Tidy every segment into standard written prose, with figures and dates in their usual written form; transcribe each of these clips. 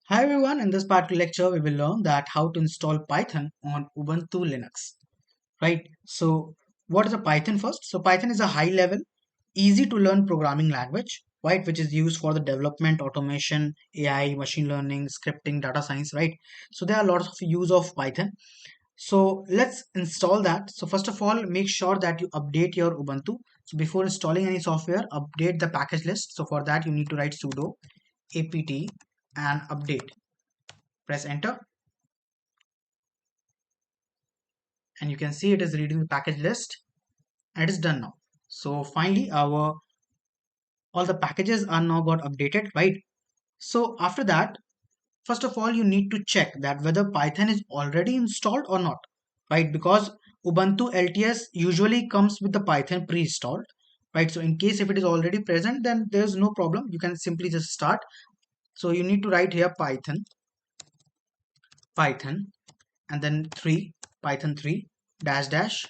Hi everyone, in this particular lecture we will learn that how to install Python on Ubuntu Linux, right? So what is a Python first? So Python is a high level, easy to learn programming language, right? Which is used for the development, automation, AI, machine learning, scripting, data science, right? So there are lots of use of Python. So let's install that. So first of all, make sure that you update your Ubuntu. So before installing any software, update the package list. So for that you need to write sudo apt and update. Press enter and you can see it is reading the package list and it is done now. So finally our all the packages are now got updated, right? So after that, first of all you need to check that whether Python is already installed or not, right? Because Ubuntu LTS usually comes with the Python pre-installed, right? So in case if it is already present, then there's no problem, you can simply just start. So you need to write here python and then 3 python 3 dash dash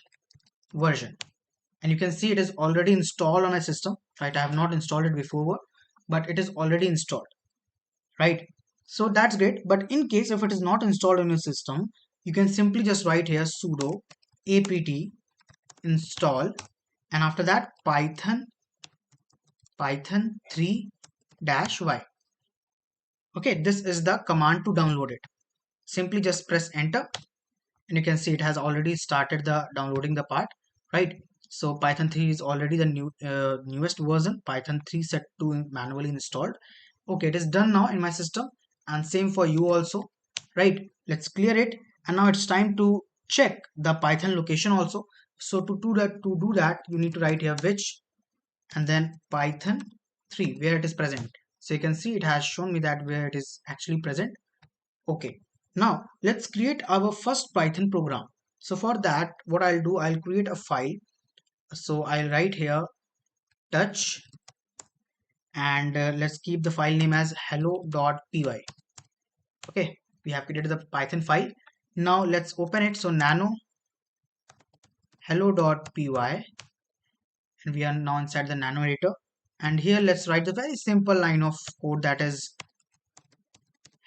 version, and you can see it is already installed on a system, right? I have not installed it before, but it is already installed, right? So that's great. But in case if it is not installed on your system, you can simply just write here sudo apt install, and after that python 3 dash y. Okay, this is the command to download it. Simply just press enter and you can see it has already started the downloading the part, right? So python 3 is already the newest version, python 3 set to manually installed. Okay, it is done now in my system, and same for you also, right? Let's clear it, and now it's time to check the python location also. So to do that you need to write here which and then python 3 where it is present. So you can see it has shown me that where it is actually present. Okay, now let's create our first Python program. So for that, what I'll do, I'll create a file. So I'll write here touch, and let's keep the file name as hello.py. Okay, we have created the Python file. Now let's open it. So nano hello.py, and we are now inside the nano editor. And here let's write the very simple line of code that is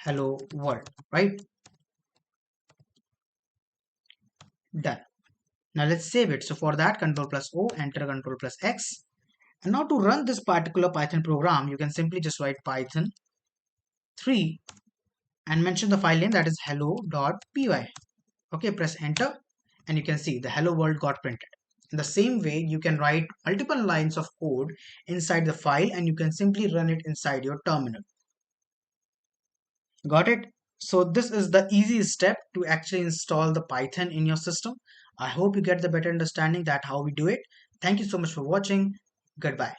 hello world, right? Done. Now let's save it. So for that, Control plus O, enter Control plus X. And now to run this particular Python program, you can simply just write Python 3 and mention the file name, that is hello.py. Okay, press enter and you can see the hello world got printed. In the same way, you can write multiple lines of code inside the file and you can simply run it inside your terminal. Got it? So this is the easy step to actually install the Python in your system. I hope you get the better understanding that how we do it. Thank you so much for watching. Goodbye.